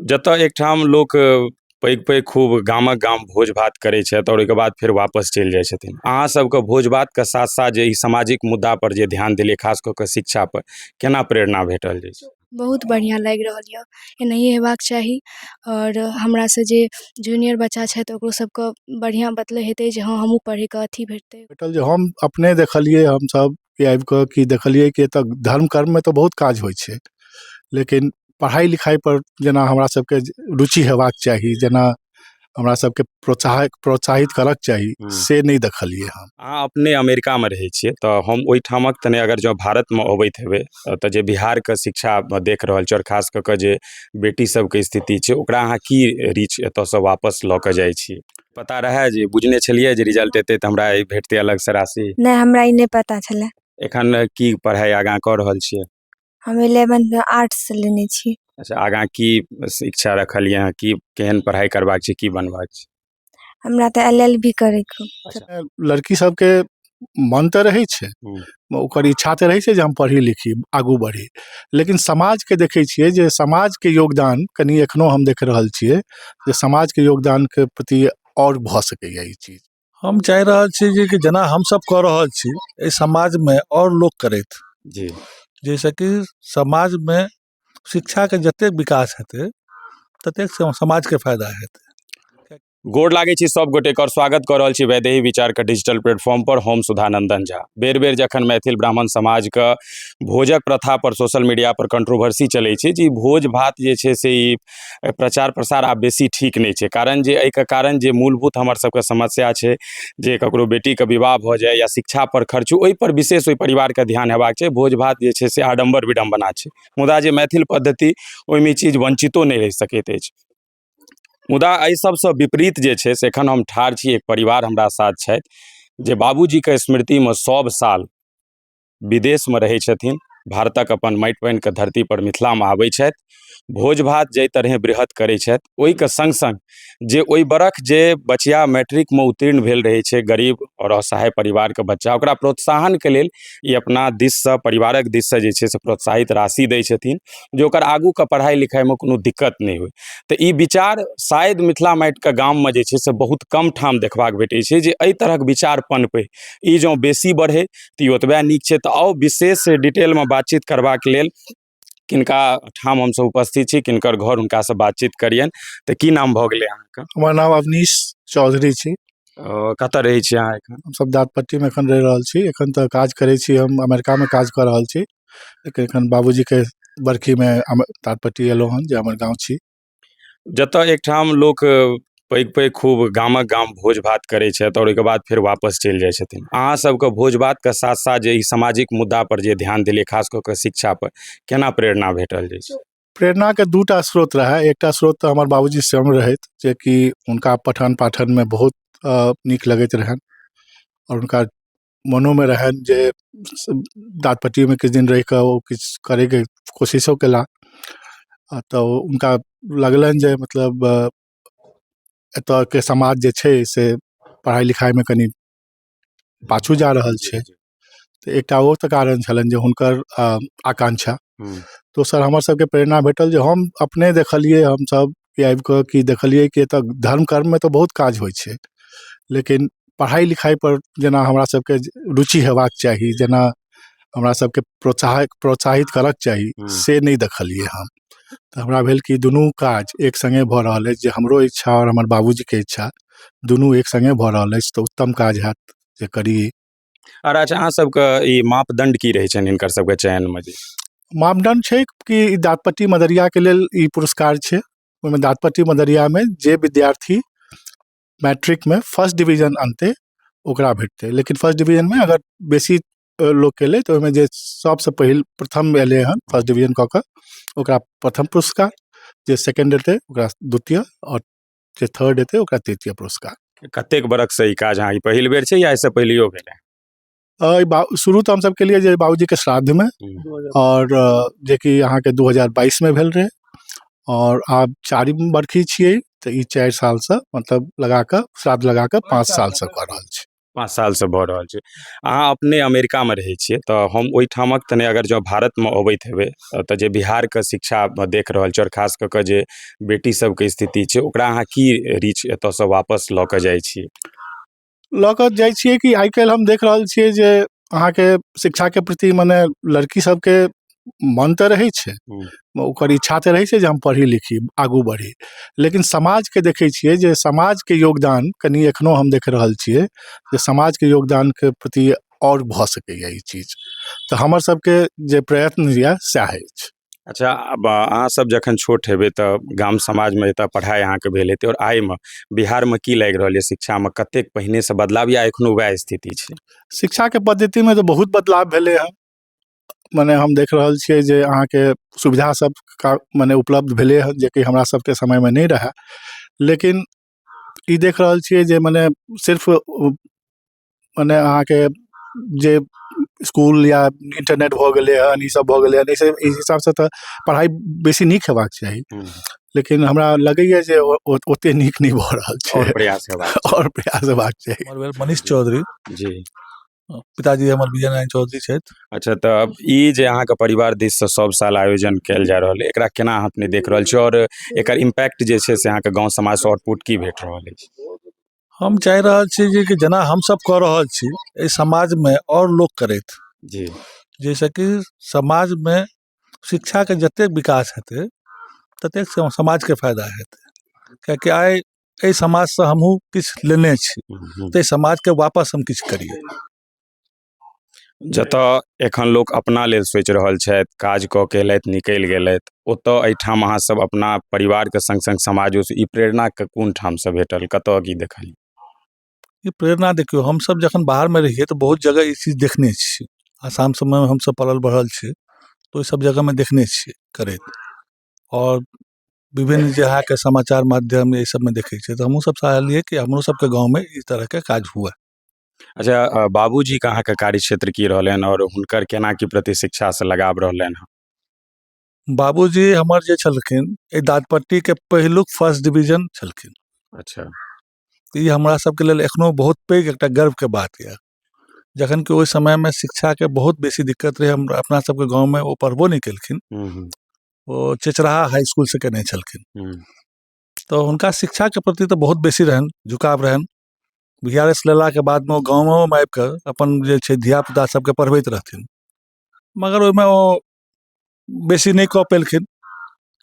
जतऽ एकठाम लोक पैघ पैघ खूब गामक गाम भोज भात करै छथि आओर ओहिके बाद फेर वापस चलि जाइ छथिन। अहाँ सबके भोज भातके साथ साथ जे ई सामाजिक मुद्दापर जे ध्यान देलियै खास कऽ कऽ शिक्षापर, केना प्रेरणा भेटल जाइ छै? बहुत बढ़िआँ लागि रहल यऽ, एनाहिए हेबाक चाही। और हमरासँ जे जूनियर बच्चा छथि ओकरो सबके बढ़िआँ बतलै हेतै जे हाँ हमहूँ पढ़ैके अथी भेटतै। भेटल जे हम अपने देखलिए हमसब आबि कऽ कि देखलिए कि एतऽ धर्म कर्म में तो बहुत काज होइ छै, लेकिन पढ़ाई लिखाई पर जेना हमरा सबके रुचि हेबाक चाही, जेना हमरा सबके प्रोत्साहित करक चाही, से नहीं देखलिए हम। अहाँ अपने अमेरिकामे रहै छियै तऽ हम ओहिठामक तने अगर जँ भारतमे अबैत हेबै तऽ जे बिहारके शिक्षा देख रहल छी आओर खास कऽ कऽ जे बेटी सबके स्थिति छै ओकरा अहाँ की रीच एतऽसँ वापस लऽ कऽ जाइ छी? पता रहै जे बुझने छलियै जे रिजल्ट एतै तऽ हमरा ई भेटतै अलगसँ राशि? नहीं, हमरा ई नहीं पता छलै। एखन की पढ़ाइ आगाँ कऽ रहल छियै? हम 11 आर्ट्स लेने छी। अच्छा, आगाँ की इच्छा रखलियै हँ, की केहन पढ़ाई करबाक छै, की बनबाक छै? हमरा तऽ LLB करैके। लड़की सबके मन तऽ रहै छै, ओकर इच्छा तऽ रहै छै जे हम पढ़ी लिखी आगू बढ़ी, लेकिन समाजके देखै छियै जे समाजके योगदान कनि एखनो हम देख रहल छियै जे समाजके योगदानके प्रति और भऽ सकैए ई चीज। हम चाहि रहल छी जे कि जेना हमसब कऽ रहल छी एहि समाजमे और लोक करथि, जी, जाहिसँ कि समाजमे शिक्षाके जतेक विकास हेतै ततेक समाजके फायदा हेतै। गोर लागै छी सब गोटे और स्वागत कऽ रहल छी वैदेही विचारके डिजिटल प्लेटफॉर्म पर। हम सुधानंदन झा। बेर बेर जखन मैथिल ब्राह्मण समाजके भोजक प्रथा पर सोशल मीडिया पर कंट्रोवर्सी चलै छै जे भोज भात जे छै से ई प्रचार प्रसार आब बेसी ठीक नहीं छै, कारण जे एहिके कारण जे मूलभूत हमर सबके समस्या छै जे ककरो बेटीके विवाह भऽ जाय या शिक्षा पर खर्च ओहि पर विशेष ओहि परिवारके ध्यान हेबाक छै। भोज भात जे छै से आडम्बर विडम्बना छै, मुदा जे मैथिल पद्धति ओहिमे चीज वंचितो नहीं रहि सकैत अछि। मुदा एहि सबसँ विपरीत जे छै से एखन हम ठाढ़ छी, एक परिवार हमरा साथ छथि जे बाबूजीके स्मृतिमे सब साल विदेशमे रहै छथिन, भारतक अपन माटि पानिके धरती पर मिथिलामे आबै छथि, भोज भात जाहि तरहें बृहत करै छथि, ओहिके संग संग जे ओहि बरख जे बचिया मैट्रिकमे उत्तीर्ण भेल रहै छै गरीब और असहाय परिवारके बच्चा, ओकरा प्रोत्साहनके लेल ई अपना दिससँ परिवारक दिससँ जे छै से प्रोत्साहित राशि दै छथिन जे ओकर आगूके पढ़ाइ लिखाइमे कोनो दिक्कत नहीं होइ। तऽ ई विचार शायद मिथिला माटिके गाममे जे छै से बहुत कम ठाम देखबाक भेटै छै जे एहि तरहक विचार पनपै, ई जँ बेसी बढ़ै तऽ ई ओतबे नीक छै। तऽ आउ विशेष डिटेलमे बातचीत करबाक लेल किनका ठाम हमसब उपस्थित छी, किनकर घर हुनकासँ बातचीत करियनि। तऽ की नाम भऽ गेलै अहाँके? हमर नाम अवनीश चौधरी छी। कतऽ रहै छी अहाँ एखन? हमसब दाँतपट्टीमे एखन रहि रहल छी, एखन तऽ काज करै छी, हम अमेरिकामे काज कऽ रहल छी, लेकिन एखन बाबूजीके बरखीमे दाँतपट्टी एलहुँ हन जे हमर गाँव छी। जतऽ एकठाम लोक पैघ पैघ खूब गामक गाम भोज भात करै छथि आओर ओहिके बाद फेर वापस चलि जाइ छथिन। अहाँ सबके भोज भातके साथ साथ जे ई सामाजिक मुद्दापर जे ध्यान देलियै खास कऽ कऽ शिक्षापर, केना प्रेरणा भेटल जाइ छै? प्रेरणाके दूटा स्रोत रहै, एकटा स्रोत तऽ हमर बाबूजी स्वयं रहथि जे कि हुनका पठन पाठनमे बहुत नीक लगैत रहनि और हुनका मनोमे रहनि जे दाँतपट्टीमे किछु दिन रहि कऽ ओ किछु करैके कोशिशो केला, तऽ हुनका लगलनि जे मतलब एतऽके समाज जे छै से पढ़ाई लिखाइमे कनि पाछू जा रहल छै, तऽ एकटा ओ तऽ कारण छलनि जे हुनकर आकांक्षा। दोसर हमर सबके प्रेरणा भेटल जे हम अपने देखलिए हमसब आबि कऽ कि देखलिए कि एतऽ धर्म कर्म में तो बहुत काज होइ छै, लेकिन पढ़ाई लिखाई पर जेना हमरा सबके रुचि हेबाक चाही, जेना हमरा सबके प्रोत्साहित करक चाही, से नहीं देखलिए हम। तऽ हमरा भेल कि दुनू काज एक संगे भऽ रहल अछि, जे हमरो इच्छा और हमर बाबूजीके इच्छा दुनू एक संगे भऽ रहल अछि, तऽ उत्तम काज हैत जे करी। और अच्छा, अहाँ सबके ई मापदंड की रहै छनि हिनकर सबके चयनमे? जे मापदंड छै कि दाँतपट्टी मदरियाके लेल ई पुरस्कार छै, ओहिमे दाँतपट्टी मदरियामे जे विद्यार्थी मैट्रिकमे फर्स्ट डिवीजन अनतै ओकरा भेटतै, लेकिन फर्स्ट डिवीजनमे अगर बेसी लोक केलै तऽ ओहिमे जे सबसँ पहिल प्रथम एलै हन फर्स्ट डिवीजन कऽ कऽ ओकरा प्रथम पुरस्कार, जे सेकेंड एतै ओकरा द्वितीय और जे थर्ड एतै ओकरा तृतीय पुरस्कार। कतेक बरखसँ ई काज अहाँ, ई पहिल बेर छै या एहिसँ पहिलेओ भेलै? शुरू तऽ हमसब केलिए जे बाबूजीके श्राद्धमे, और जेकि अहाँके 2022 भेल रहै, और आब 4वीं बरखी छियै, तऽ ई 4 सालसँ मतलब लगा कऽ श्राद्ध लगा कऽ 5 सालसँ कऽ रहल छी। 5 साल से भऽ रहल छै। अहाँ अपने अमेरिका में रहै छियै तऽ हम ओहिठामक तने अगर जँ भारत में अबैत हेबै तऽ जे बिहार के शिक्षा देख रहल छी और खास कऽ कऽ जे बेटी सबके स्थिति छै ओकरा अहाँ की रीच एतयसँ वापस लऽ कऽ जाइ छी? लऽ कऽ जाइ छियै कि आइ काल्हि हम देख रहल छियै जे अहाँके शिक्षाके प्रति मने लड़की सबके मन तऽ रहै छै, ओकर इच्छा तऽ रहै छै जे हम पढ़ी लिखी आगू बढ़ी, लेकिन समाजके देखै छियै जे समाजके योगदान कनि एखनो हम देख रहल छियै जे समाजके योगदानके प्रति आओर भऽ सकैए ई चीज, तऽ हमर सबके जे प्रयत्न यए सएह अछि। अच्छा, अब अहाँ सब जखन छोट हेबै तऽ गाम समाजमे एतऽ पढ़ाइ अहाँके भेल हेतै और आइमे बिहारमे की लागि रहल यऽ शिक्षामे, कतेक पहिनेसँ बदलाव या एखनो वएह स्थिति छै? शिक्षाके पद्धतिमे तऽ बहुत बदलाव भेलै हँ, मने हम देख रहल छियै जे अहाँके सुविधा सब का मने उपलब्ध भेलै हँ जेकि हमरा सबके समयमे नहि रहए, लेकिन ई देख रहल छियै जे मने सिर्फ मने अहाँके जे स्कूल या इंटरनेट भऽ गेलै हन, ई सब भऽ गेलै हन, एहि हिसाबसँ तऽ पढ़ाइ बेसी नीक हेबाक चाही, लेकिन हमरा लगैए जे ओतेक नीक नहि भऽ रहल छै। और प्रयास हेबाक चाही। और प्रयास हेबाक चाही। हमर भेल मनीष चौधरी, जी। पिताजी हमर विजय नारायण चौधरी छथि। अच्छा, तऽ ई जे अहाँके परिवार दिससँ सब साल आयोजन कयल जा रहल है, एकरा केना अहाँ अपने देख रहल छी और एकर इम्पैक्ट जे छै से अहाँके गाँव समाजसँ आउटपुट की भेट रहल अछि? हम चाहि रहल छी जे कि जेना हमसब कऽ रहल छी एहि समाजमे और लोक करथि, जी। जाहिसँ कि समाजमे शिक्षाके जतेक विकास हेतै ततेक समाजके फायदा हेतै, कियाकि आइ एहि समाजसँ हमहूँ किछु लेने छी तऽ समाजके वापस हम किछु करिए। जतऽ एखन लोक अपना लेल सोचि रहल छथि, काज कऽ के एलथि निकलि गेलथि, ओतऽ एहिठाम अहाँ सब अपना परिवारके संग संग समाजोसँ ई प्रेरणाके कोन ठामसँ भेटल, कतऽ की देखलियै? ई प्रेरणा देखियौ, हमसब जखन बाहरमे रहिए तऽ बहुत जगह ई चीज देखने छी, आसाम सबमे हमसब पलल बढ़ल छी तऽ ओहि सब जगहमे देखने छियै करैत, और विभिन्न जे अहाँके समाचार माध्यम एहि सबमे देखै छियै तऽ हमहूँ सब चाहलिए कि हमरो सबके गाँवमे इस तरहके काज हुए। अच्छा, बाबूजीके अहाँके कार्यक्षेत्र की रहलनि और हुनकर केना की प्रति शिक्षासँ लगाव रहलनि हँ? बाबूजी हमर जे छलखिन एहि दादपट्टीके पहिलुक फर्स्ट डिवीजन छलखिन। अच्छा। ई हमरा सबके लेल एखनो बहुत पैघ एकटा गर्वके बात यऽ, जखन कि ओहि समयमे शिक्षाके बहुत बेसी दिक्कत रहै, हम अपना सबके गाँवमे ओ पढ़बो नहि केलखिन, ओ चेचराहा हाई इसकुल से केने छलखिन, तऽ हुनका शिक्षाके प्रति तऽ बहुत बेसी रहनि झुकाव रहनि। VRS लेलाके बादमे ओ गाँवोमे आबि कऽ अपन जे छै धियापुता सबके पढ़बैत रहथिन, मगर ओहिमे ओ बेसी नहि कऽ पेलखिन,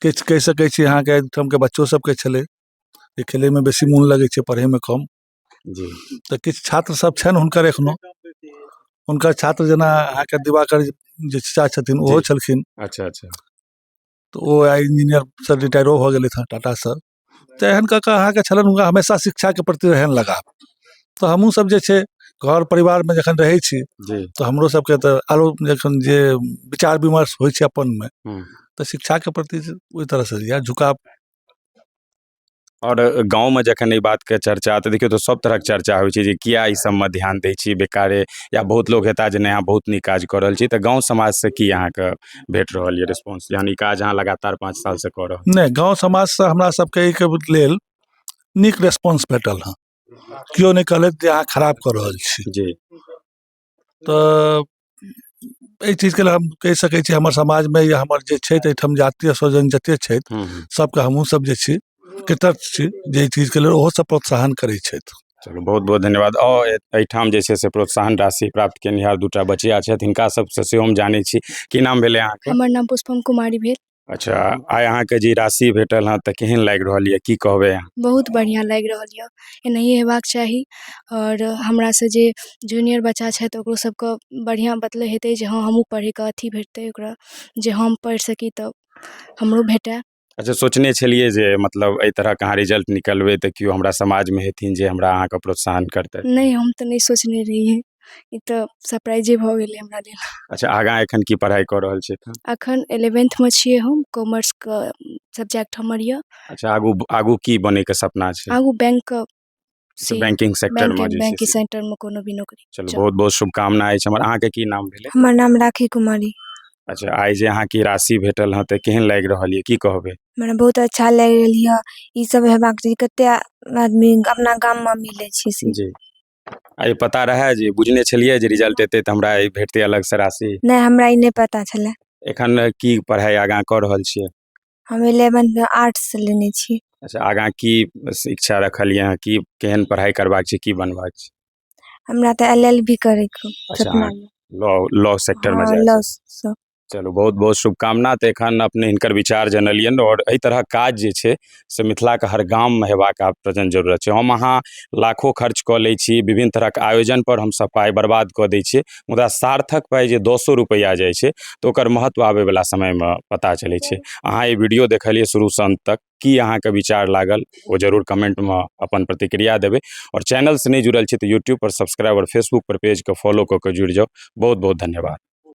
किछु कहि सकै छी अहाँके एहिठामके बच्चो सबके छलै जे खेलैमे बेसी मोन लगै छै पढ़ैमे कम। जी। तऽ किछु छात्र सब छनि हुनकर एखनो, हुनकर छात्र जेना अहाँके दिवाकर जे चाचा छथिन ओहो छलखिन। अच्छा अच्छा। तऽ ओ आइ इंजीनियरसँ रिटायरो भऽ गेलथि हँ टाटासँ, तऽ एहन कऽ कऽ अहाँके छलनि हुनका हमेशा शिक्षाके प्रति रहनि लगाव। तऽ हमहूँ सब जे छै घर परिवारमे जखन रहै छी तऽ हमरो सबके तऽ आरो जखन जे विचार विमर्श होइ छै अपनमे तऽ शिक्षाके प्रति ओहि तरहसँ यऽ झुकाव। और गाँवमे जखन एहि बातके चर्चा तऽ देखियौ तऽ सब तरहक चर्चा होइ छै जे किया ई सबमे ध्यान दै छी बेकारे, या बहुत लोक हेता जे नहि अहाँ बहुत नीक काज कऽ रहल छी, तऽ गाँव समाजसँ की अहाँके भेट रहल यऽ रिस्पॉन्स, यानी काज अहाँ लगातार 5 सालसँ कऽ रहल छी? नहि, गाँव समाजसँ हमरा सबके एहिके लेल नीक रेस्पॉन्स भेटल हँ, केओ नहि कहलथि जे अहाँ खराब कऽ रहल छी। जी। तऽ एहि चीजके लेल हम कहि सकै छी हमर समाजमे या हमर जे छथि एहिठाम जातीय स्वजन जतेक छथि सबके हमहूँ सब जे छी कृतज्ञ छी जे एहि चीजके लेल ओहो सब प्रोत्साहन करै छथि। चलू बहुत बहुत धन्यवाद। और एहिठाम जे छै से प्रोत्साहन राशि प्राप्त केनिहार 2टा बचिया छथि, हिनका सबसँ सेहो हम जानै छी, की नाम भेलै अहाँके? हमर नाम पुष्पम कुमारी भेल। अच्छा, आइ अहाँके जे राशि भेटल हँ तऽ केहन लागि रहल यऽ, की कहबै अहाँ? बहुत बढ़िआँ लागि रहल यऽ, एनाहिए हेबाक चाही, और हमरासँ जे जूनियर बच्चा छथि ओकरो सबके बढ़िआँ बतलै हेतै जे हँ हमहूँ पढ़ैके अथी भेटतै ओकरा, जे हम पढ़ि सकी तऽ हमरो भेटै। अच्छा, सोचने छलियै जे मतलब एहि तरहके अहाँ रिजल्ट निकलबै तऽ केओ हमरा समाजमे हेथिन जे हमरा अहाँके प्रोत्साहन करतै? नहि, हम तऽ नहि सोचने रहियै, ई तऽ सरप्राइजे भऽ गेलै हमरा लेल। अच्छा, आगाँ एखन की पढ़ाइ कऽ रहल छी एखन? अखन 11th छियै हम, कॉमर्सके सब्जेक्ट हमर यऽ। अच्छा, आगू आगू की बनैके सपना छै? आगू बैंक से बैंकिंग सेक्टरमे जे छै बैंकिंग से? सेक्टरमे कोनो भी नौकरी। चलू बहुत बहुत शुभकामना अछि हमर। अहाँके की नाम भेलै? हमर नाम राखी कुमारी। अच्छा, आइ जे अहाँके राशि भेटल हँ तऽ केहन लागि रहल यऽ, की कहबै? हमरा बहुत अच्छा लागि रहल यऽ, ई सब हेबाक चाही, कते आदमी अपना गाममे मिलै छै से। जी। आई पता रहे जे बुझने छलियै जे रिजल्ट एतै तऽ हमरा ई भेटतै अलग से राशि? नहीं हमरा ई नहीं पता छले। एखन की पढ़ाई आगाँ कऽ रहल छियै? हम 11 आर्ट्स लेने छी। अच्छा, आगाँ की इच्छा रखलियै हँ, की केहन पढ़ाई करबाक छै, की बनबाक छै? हमरा तऽ LLB करे के अच्छा, सपना अहाँ ये। लॉ सेक्टरमे हाँ जाइ लॉ छै। सब। चलू बहुत बहुत शुभकामना। तऽ एखन अपने हिनकर विचार जनलियनि आओर एहि तरहक काज जे छै से मिथिलाके हर गाममे हेबाक आब प्रचंड जरूरत छै। हम अहाँ लाखों खर्च कऽ लै छी, विभिन्न तरहक आयोजनपर हमसभ पाइ बर्बाद कऽ दै छियै, मुदा सार्थक पाइ जे 10 रुपैआ जाइ छै तऽ ओकर महत्व आबैवला समयमे पता चलै छै। अहाँ ई वीडियो देखलियै शुरूसँ अन्त तक, की अहाँके विचार लागल ओ जरूर कमेंटमे अपन प्रतिक्रिया देबै। और चैनल से नहीं जुड़ल छी तऽ यूट्यूब पर सब्सक्राइब और फेसबुक पर पेज के फॉलो कऽ के जुड़ि जाउ। बहुत बहुत धन्यवाद।